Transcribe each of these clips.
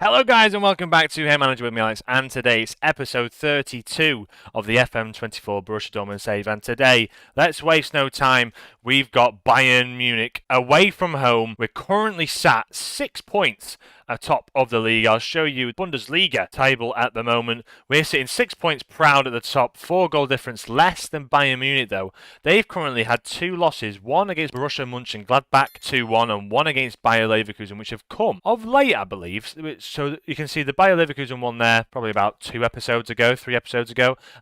Hello guys and welcome back to Hey Manager with me Alex, and today it's episode 32 of the FM24 Borussia Dortmund save, and today, let's waste no time, we've got Bayern Munich away from home. We're currently sat 6 points atop of the league. I'll show you Bundesliga table at the moment. We're sitting 6 points proud at the top, 4 goal difference less than Bayern Munich though. They've currently had 2 losses, one against Borussia Mönchengladbach 2-1 and one against Bayer Leverkusen, which have come of late I believe. So you can see the Bayer Leverkusen one there probably about 3 episodes ago,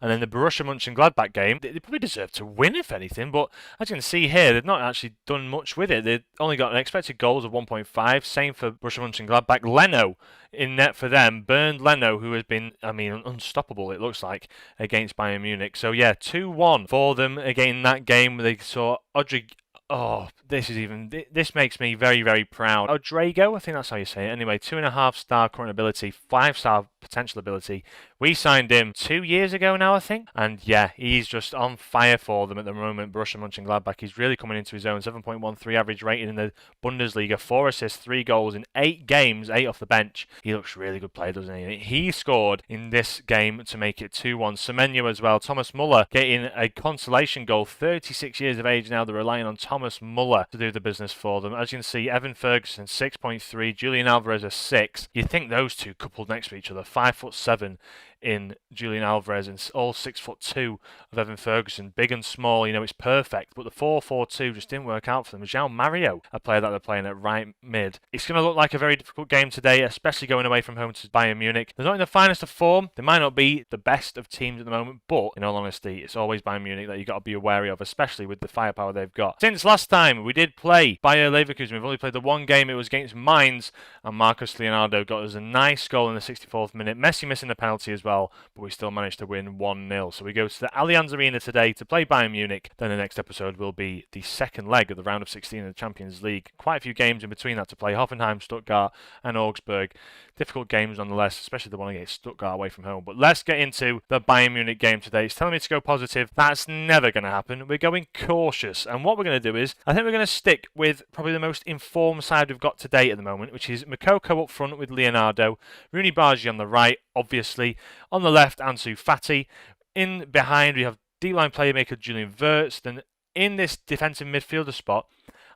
and then the Borussia Mönchengladbach game, they probably deserve to win if anything, but as you can see here, they've not actually done much with it. They've only got an expected goals of 1.5, same for Borussia Mönchengladbach. Leno in net for them, Bernd Leno, who has been, unstoppable it looks like, against Bayern Munich. So yeah, 2-1 for them again in that game. They saw Odrig. Oh, this makes me very, very proud. Odrego, I think that's how you say it. Anyway, 2.5-star current ability, 5-star potential ability. We signed him 2 years ago now, I think. And yeah, he's just on fire for them at the moment. Borussia Mönchengladbach, he's really coming into his own. 7.13 average rating in the Bundesliga, 4 assists, 3 goals in 8 games, 8 off the bench. He looks really good player, doesn't he? He scored in this game to make it 2-1. Semenyo as well. Thomas Muller getting a consolation goal. 36 years of age now. They're relying on Thomas Muller to do the business for them. As you can see, Evan Ferguson 6.3, Julian Alvarez a 6. You'd think those two coupled next to each other, 5'7" in Julian Alvarez and all 6'2" of Evan Ferguson, big and small. It's perfect. But the 4-4-2 just didn't work out for them. João Mario, a player that they're playing at right mid. It's going to look like a very difficult game today, especially going away from home to Bayern Munich. They're not in the finest of form. They might not be the best of teams at the moment, but in all honesty, it's always Bayern Munich that you've got to be wary of, especially with the firepower they've got. Since last time we did play Bayer Leverkusen, we've only played the one game. It was against Mainz, and Marcus Leonardo got us a nice goal in the 64th minute. Messi missing the penalty as well, but we still managed to win 1-0. So we go to the Allianz Arena today to play Bayern Munich. Then the next episode will be the second leg of the round of 16 in the Champions League. Quite a few games in between that to play. Hoffenheim, Stuttgart and Augsburg. Difficult games nonetheless, especially the one against Stuttgart away from home. But let's get into the Bayern Munich game today. It's telling me to go positive. That's never going to happen. We're going cautious. And what we're going to do is, I think we're going to stick with probably the most informed side we've got today at the moment, which is Moukoko up front with Leonardo, Rooney Bargi on the right, obviously. On the left, Ansu Fati. In behind, we have D-line playmaker Julian Wirtz. Then in this defensive midfielder spot,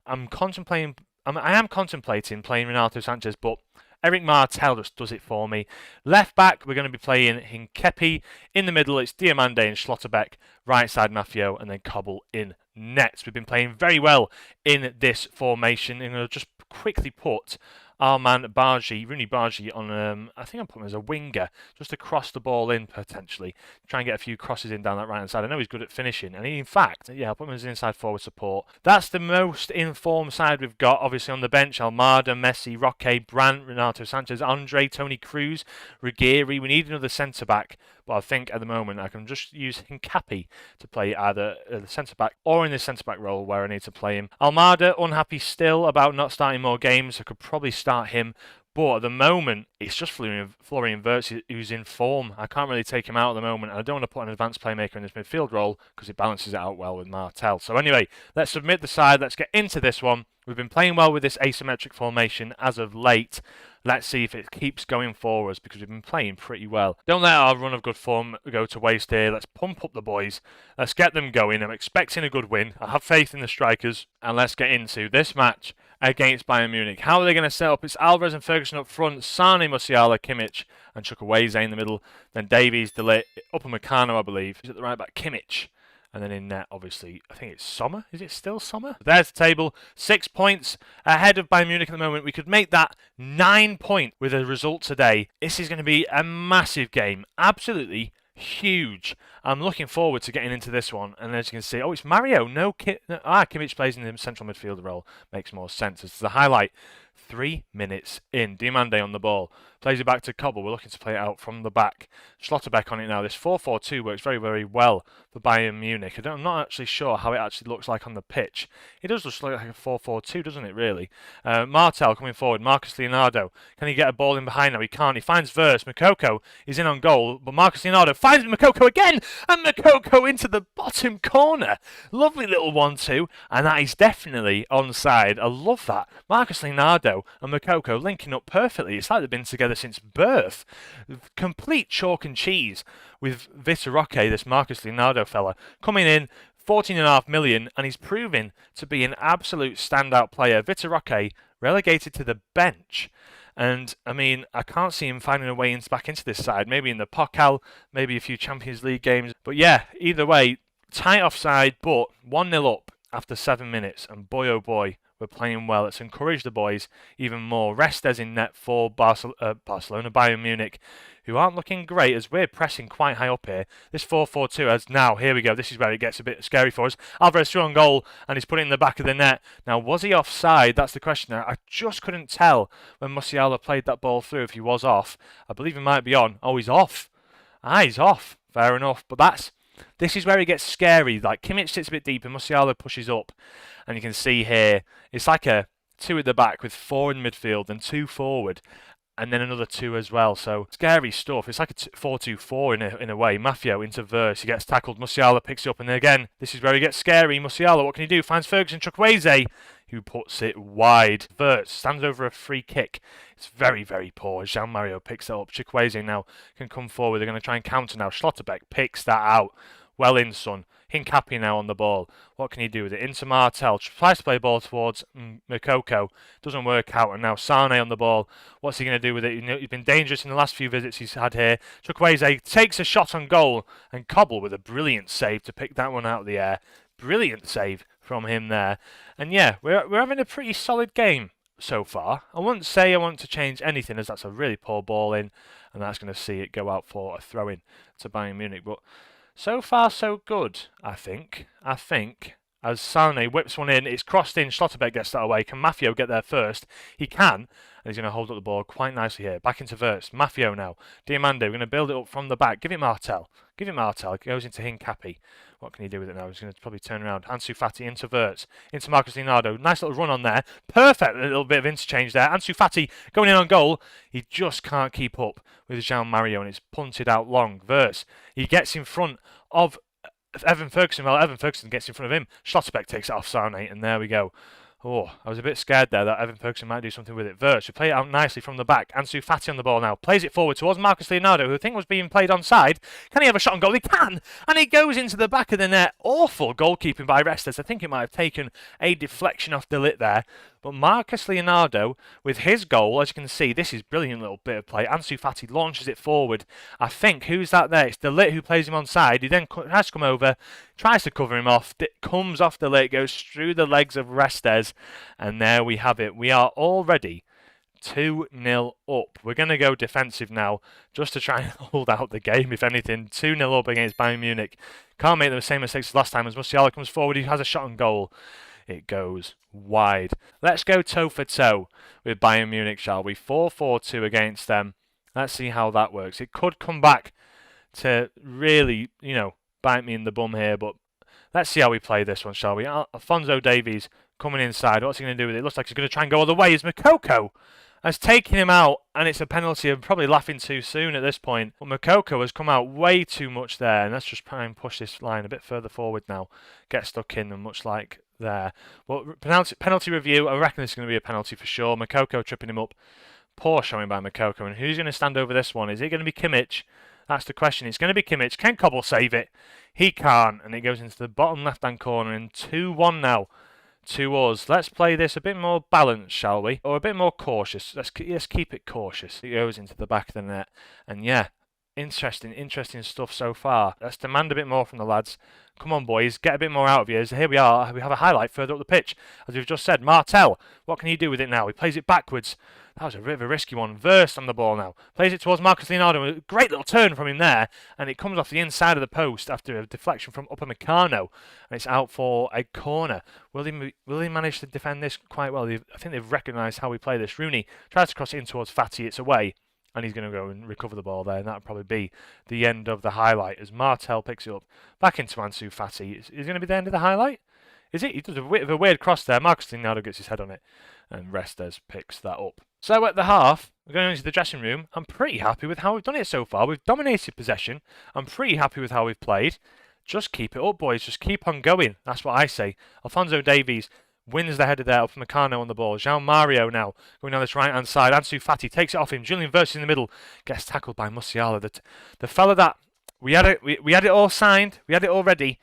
I am contemplating playing Renato Sanchez, but Eric Martel just does it for me. Left back, we're going to be playing Hinkepi. In the middle, it's Diamande and Schlotterbeck. Right side, Maffeo, and then Cobble in nets. We've been playing very well in this formation, and I'll just quickly put our man Bargi, Rooney Bargi, on, I think I'm putting him as a winger, just to cross the ball in potentially. Try and get a few crosses in down that right hand side. I know he's good at finishing, and in fact, yeah, I'll put him as inside forward support. That's the most informed side we've got. Obviously on the bench, Almada, Messi, Roque, Brandt, Renato Sanchez, Andre, Tony Cruz, Ruggieri. We need another centre-back, but I think at the moment I can just use Hincapi to play either the centre-back or in the centre-back role where I need to play him. Almada, unhappy still about not starting more games. I could probably start him, but at the moment it's just Florian Wirtz who's in form. I can't really take him out at the moment, and I don't want to put an advanced playmaker in this midfield role because it balances it out well with Martel. So anyway, let's submit the side. Let's get into this one. We've been playing well with this asymmetric formation as of late. Let's see if it keeps going for us, because we've been playing pretty well. Don't let our run of good form go to waste here. Let's pump up the boys. Let's get them going. I'm expecting a good win. I have faith in the strikers. And let's get into this match against Bayern Munich. How are they going to set up? It's Alvarez and Ferguson up front. Sane, Musiala, Kimmich and Chukwueze in the middle. Then Davies, De Ligt, Upamecano, I believe. He's at the right back, Kimmich. And then in net, obviously, I think it's Sommer. Is it still Sommer? There's the table. 6 points ahead of Bayern Munich at the moment. We could make that 9 points with a result today. This is going to be a massive game. Absolutely huge. I'm looking forward to getting into this one. And as you can see, oh, it's Mario. Kimmich plays in the central midfielder role. Makes more sense. This is the highlight. 3 minutes in. Diamande on the ball. Plays it back to Cobble. We're looking to play it out from the back. Schlotterbeck on it now. This 4-4-2 works very, very well for Bayern Munich. I'm not actually sure how it actually looks like on the pitch. It does look like a 4-4-2, doesn't it, really? Martel coming forward. Marcus Leonardo. Can he get a ball in behind now? He can't. He finds Wirtz. Moukoko is in on goal, but Marcus Leonardo finds Moukoko again, and Moukoko into the bottom corner. Lovely little 1-2, and that is definitely onside. I love that. Marcus Leonardo Leonardo and Moukoko linking up perfectly. It's like they've been together since birth. Complete chalk and cheese with Vitor Roque, this Marcus Leonardo fella, coming in 14.5 million, and he's proving to be an absolute standout player. Vitor Roque relegated to the bench. And, I mean, I can't see him finding a way back into this side. Maybe in the Pokal, maybe a few Champions League games. But yeah, either way, tight offside, but 1-0 up after 7 minutes. And boy, oh boy, we're playing well. Let's encourage the boys even more. Restes in net for Barcelona, Bayern Munich, who aren't looking great as we're pressing quite high up here. This 4-4-2 as now, here we go. This is where it gets a bit scary for us. Alvarez through on goal, and he's put it in the back of the net. Now, was he offside? That's the question. I just couldn't tell when Musiala played that ball through if he was off. I believe he might be on. Oh, he's off. He's off. Fair enough. But this is where it gets scary. Like, Kimmich sits a bit deep and Musiala pushes up. And you can see here, it's like a 2 at the back with 4 in midfield and 2 forward. And then another 2 as well. So, scary stuff. It's like a 4-2-4 in a way. Mafio into Verse. He gets tackled. Musiala picks it up. And then again, this is where he gets scary. Musiala, what can he do? Finds Ferguson. Chukwueze, who puts it wide. Verts stands over a free kick. It's very, very poor. Jean-Mario picks it up. Chukwueze now can come forward. They're going to try and counter now. Schlotterbeck picks that out. Well in, son. Hincapié now on the ball. What can he do with it? Into Martel. Tries to play ball towards Moukoko. Doesn't work out. And now Sane on the ball. What's he going to do with it? He's been dangerous in the last few visits he's had here. Chukwueze takes a shot on goal. And Cobble with a brilliant save to pick that one out of the air. Brilliant save from him there. And yeah, we're having a pretty solid game so far. I wouldn't say I want to change anything, as that's a really poor ball in. And that's going to see it go out for a throw-in to Bayern Munich. But so far, so good, I think. As Sane whips one in, it's crossed in, Schlotterbeck gets that away. Can Mafio get there first? He can, and he's going to hold up the ball quite nicely here. Back into Verts. Mafio now. Diamande, we're going to build it up from the back. Give it Martel. It goes into Hincapié. What can he do with it now? He's going to probably turn around. Ansu Fati into Verts. Into Marcus Leonardo. Nice little run on there. Perfect little bit of interchange there. Ansu Fati going in on goal. He just can't keep up with Jean-Mario, and it's punted out long. Verts. He gets in front of Evan Ferguson. Well, Evan Ferguson gets in front of him. Schlotterbeck takes it off Sane, and there we go. Oh, I was a bit scared there that Evan Ferguson might do something with it. Verts, we play it out nicely from the back. Ansu Fati on the ball now. Plays it forward towards Marcus Leonardo, who I think was being played onside. Can he have a shot on goal? He can! And it goes into the back of the net. Awful goalkeeping by Restes. I think it might have taken a deflection off De Ligt there. But Marcus Leonardo, with his goal, as you can see, this is a brilliant little bit of play. Ansu Fati launches it forward. I think, who's that there? It's De Ligt who plays him onside. He then has to come over, tries to cover him off. It comes off De Ligt, goes through the legs of Restes. And there we have it. We are already 2-0 up. We're going to go defensive now, just to try and hold out the game, if anything. 2-0 up against Bayern Munich. Can't make the same mistakes as last time. As Musiala comes forward, he has a shot on goal. It goes wide. Let's go toe for toe with Bayern Munich, shall we? 4-4-2 against them. Let's see how that works. It could come back to really, bite me in the bum here, but let's see how we play this one, shall we? Alphonso Davies coming inside. What's he going to do with it? Looks like he's going to try and go all the way. Is Moukoko has taken him out, and it's a penalty. I'm probably laughing too soon at this point. But Moukoko has come out way too much there, and let's just try and push this line a bit further forward now. Get stuck in, and much like there. But penalty review, I reckon this is going to be a penalty for sure. Moukoko tripping him up. Poor showing by Moukoko. And who's going to stand over this one? Is it going to be Kimmich? That's the question. It's going to be Kimmich. Can Cobble save it? He can't. And it goes into the bottom left-hand corner. And 2-1 now to us. Let's play this a bit more balanced, shall we? Or a bit more cautious. Let's keep it cautious. It goes into the back of the net. And yeah, interesting stuff so far. Let's demand a bit more from the lads. Come on, boys, get a bit more out of you. So here we are. We have a highlight further up the pitch. As we've just said, Martel, what can he do with it now? He plays it backwards. That was a bit of a risky one. Verst on the ball now. Plays it towards Marcus Leonardo. A great little turn from him there. And it comes off the inside of the post after a deflection from Upamecano. And it's out for a corner. Will he manage to defend this quite well? I think they've recognised how we play this. Rooney tries to cross it in towards Fati. It's away. And he's going to go and recover the ball there. And that'll probably be the end of the highlight as Martel picks it up. Back into Ansu Fati. Is it going to be the end of the highlight? Is it? He does a bit of a weird cross there. Marcus Leonardo gets his head on it. And Restes picks that up. So at the half, we're going into the dressing room. I'm pretty happy with how we've done it so far. We've dominated possession. I'm pretty happy with how we've played. Just keep it up, boys. Just keep on going. That's what I say. Alphonso Davies wins the header there up from Meccano on the ball. João Mario now going down this right-hand side. Ansu Fati takes it off him. Julian Versus in the middle. Gets tackled by Musiala. The fella that we had it all signed. We had it all ready.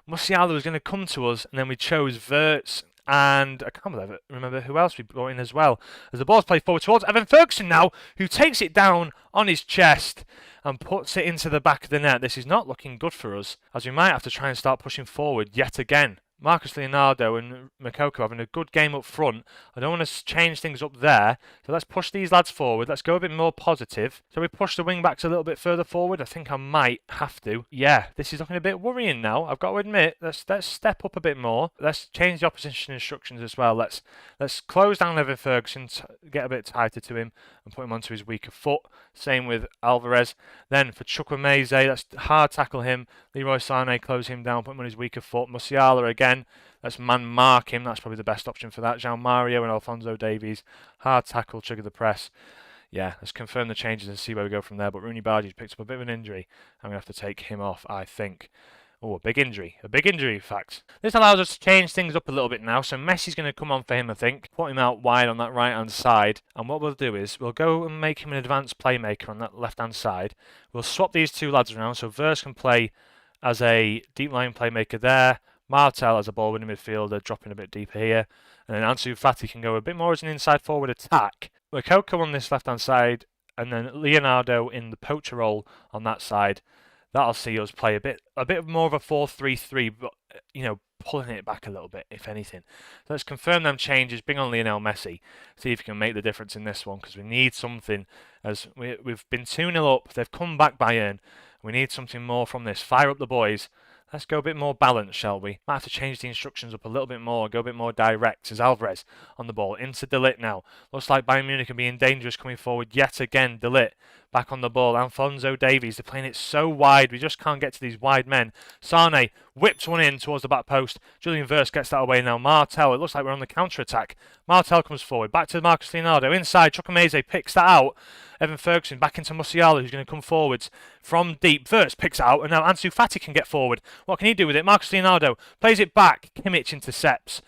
Musiala was going to come to us, and then we chose Verts. And I can't remember who else we brought in as well. As the ball's played forward towards Evan Ferguson now, who takes it down on his chest and puts it into the back of the net. This is not looking good for us, as we might have to try and start pushing forward yet again. Marcus Leonardo and Moukoko having a good game up front. I don't want to change things up there. So let's push these lads forward. Let's go a bit more positive. So we push the wing backs a little bit further forward. I think I might have to. Yeah, this is looking a bit worrying now. I've got to admit, let's step up a bit more. Let's change the opposition instructions as well. Let's close down Evan Ferguson, get a bit tighter to him and put him onto his weaker foot. Same with Alvarez. Then for Chukwuemeze, let's hard tackle him. Leroy Sané, close him down, put him on his weaker foot. Musiala again. Let's man mark him. That's probably the best option for that. João Mario and Alphonso Davies. Hard tackle, trigger the press. Yeah, let's confirm the changes and see where we go from there. But Rooney Bardi's picked up a bit of an injury. I'm going to have to take him off, I think. Oh, a big injury, in fact. This allows us to change things up a little bit now. So Messi's going to come on for him, I think. Put him out wide on that right-hand side. And what we'll do is we'll go and make him an advanced playmaker on that left-hand side. We'll swap these two lads around. So Verse can play as a deep line playmaker there. Martel as a ball-winning midfielder, dropping a bit deeper here. And then Ansu Fati can go a bit more as an inside-forward attack. Moukoko on this left-hand side. And then Leonardo in the poacher role on that side. That'll see us play a bit more of a 4-3-3, but, pulling it back a little bit, if anything. So let's confirm them changes, bring on Lionel Messi, see if he can make the difference in this one, because we need something, as we've been 2-0 up, they've come back Bayern, we need something more from this. Fire up the boys. Let's go a bit more balanced, shall we? Might have to change the instructions up a little bit more, go a bit more direct. As Alvarez on the ball, into De Ligt now. Looks like Bayern Munich are being dangerous coming forward yet again. De Ligt back on the ball. Alphonso Davies, they're playing it so wide, we just can't get to these wide men. Sane whips one in towards the back post. Julian Verse gets that away now. Martel, it looks like we're on the counter-attack. Martel comes forward, back to Marcus Leonardo. Inside, Chukwuemeze picks that out. Evan Ferguson back into Musiala, who's going to come forwards from deep. Verts picks it out, and now Ansu Fati can get forward. What can he do with it? Marcus Leonardo plays it back. Kimmich intercepts.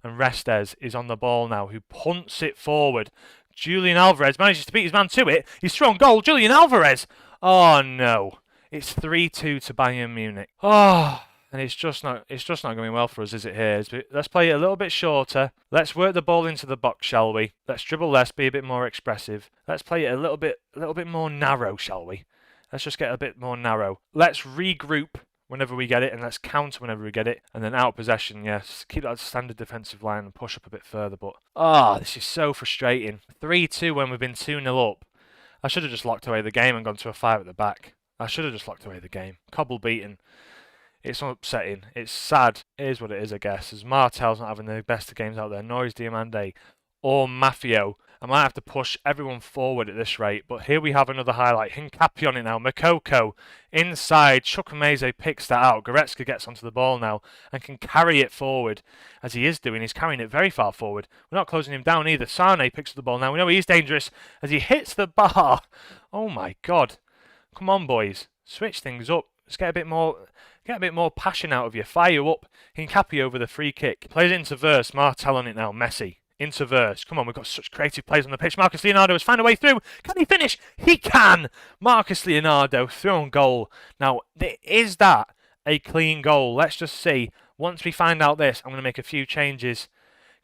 And Restes is on the ball now, who punts it forward. Julian Alvarez manages to beat his man to it. He's thrown goal. Julian Alvarez. Oh, no. It's 3-2 to Bayern Munich. Oh, and it's just not going well for us, is it here? Let's play it a little bit shorter. Let's work the ball into the box, shall we? Let's dribble less, be a bit more expressive. Let's play it a little bit more narrow, shall we? Let's just get a bit more narrow. Let's regroup whenever we get it, and let's counter whenever we get it. And then out of possession, yes, keep that standard defensive line and push up a bit further. But, this is so frustrating. 3-2 when we've been 2-0 up. I should have just locked away the game and gone to a 5 at the back. I should have just locked away the game. Cobble beaten. It's upsetting. It's sad. It is what it is, I guess. As Martel's not having the best of games out there, nor is Diamande or Mafio. I might have to push everyone forward at this rate, but here we have another highlight. Hincapi on it now. Moukoko inside. Chukwuemeze picks that out. Goretzka gets onto the ball now and can carry it forward, as he is doing. He's carrying it very far forward. We're not closing him down either. Sane picks up the ball now. We know he's dangerous as he hits the bar. Oh my God. Come on, boys. Switch things up. Let's get a bit more passion out of you. Fire up. Hincapi over the free kick. Plays it into Verse. Martel on it now. Messi. Into Verse. Come on, we've got such creative players on the pitch. Marcus Leonardo has found a way through. Can he finish? He can! Marcus Leonardo, thrown goal. Now, is that a clean goal? Let's just see. Once we find out this, I'm going to make a few changes.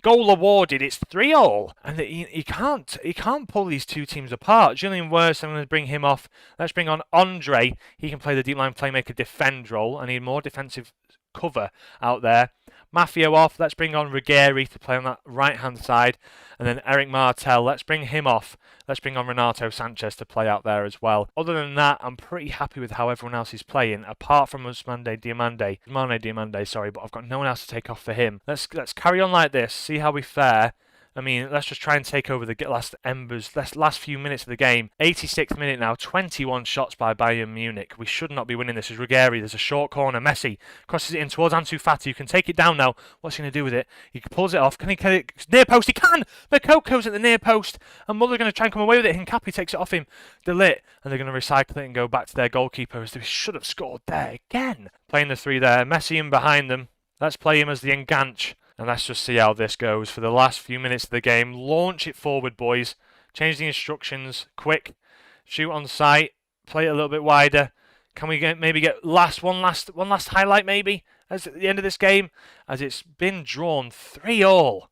Goal awarded. It's 3-3. And he can't pull these two teams apart. Julian Wirtz, I'm going to bring him off. Let's bring on Andre. He can play the deep line playmaker defend role. I need more defensive cover out there. Mafio off. Let's bring on Ruggieri to play on that right-hand side. And then Eric Martel. Let's bring him off. Let's bring on Renato Sanchez to play out there as well. Other than that, I'm pretty happy with how everyone else is playing, apart from Mane Diamande, sorry, but I've got no one else to take off for him. Let's carry on like this, see how we fare. I mean, let's just try and take over the last few minutes of the game. 86th minute now, 21 shots by Bayern Munich. We should not be winning this. As Ruggieri, there's a short corner. Messi crosses it in towards Ansu Fati, who can take it down now. What's he going to do with it? He pulls it off. Can he get it near post? He can! Mokoko's at the near post, and Muller going to try and come away with it. Hincapi takes it off him. De Ligt, and they're going to recycle it and go back to their goalkeeper, as they should have scored there again. Playing the three there. Messi in behind them. Let's play him as the enganche. And let's just see how this goes for the last few minutes of the game. Launch it forward, boys. Change the instructions. Quick. Shoot on sight. Play it a little bit wider. Can we maybe get one last highlight maybe as at the end of this game, as it's been drawn 3-3.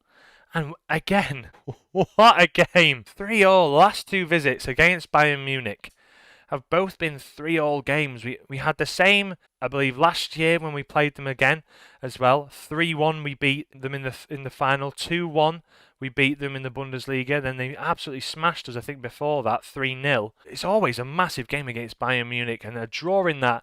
And again, what a game. 3-3. Last two visits against Bayern Munich have both been 3-3 games. We had the same, I believe, last year when we played them again as well. 3-1 we beat them in the final. 2-1 we beat them in the Bundesliga. Then they absolutely smashed us, I think, before that, 3-0. It's always a massive game against Bayern Munich, and a draw in that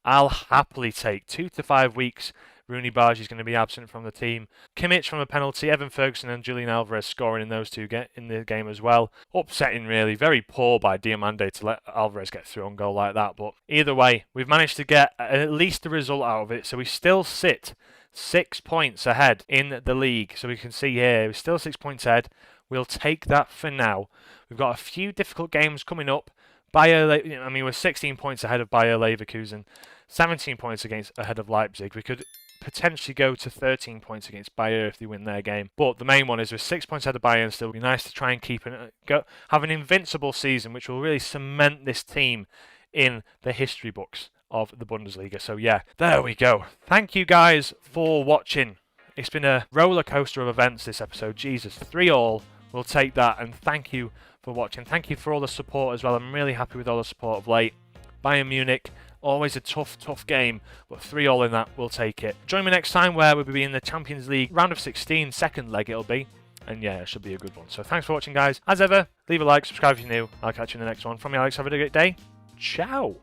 I'll happily take. 2 to 5 weeks. Rooney Barge is going to be absent from the team. Kimmich from a penalty. Evan Ferguson and Julian Alvarez scoring in those two in the game as well. Upsetting, really. Very poor by Diomande to let Alvarez get through on goal like that. But either way, we've managed to get at least the result out of it. So we still sit 6 points ahead in the league. So we can see here, we're still 6 points ahead. We'll take that for now. We've got a few difficult games coming up. We're 16 points ahead of Bayer Leverkusen. 17 points ahead of Leipzig. We could potentially go to 13 points against Bayern if they win their game. But the main one is we're 6 points ahead of Bayern still. It'll be nice to try and have an invincible season, which will really cement this team in the history books of the Bundesliga. So yeah, there we go. Thank you guys for watching. It's been a roller coaster of events this episode. Jesus, 3-3. We'll take that, and thank you for watching. Thank you for all the support as well. I'm really happy with all the support of late. Bayern Munich, always a tough game, but 3-3 in that, we'll take it. Join me next time where we'll be in the Champions League round of 16, second leg it'll be. And yeah, it should be a good one. So thanks for watching, guys. As ever, leave a like, subscribe if you're new. I'll catch you in the next one. From me, Alex, have a great day. Ciao.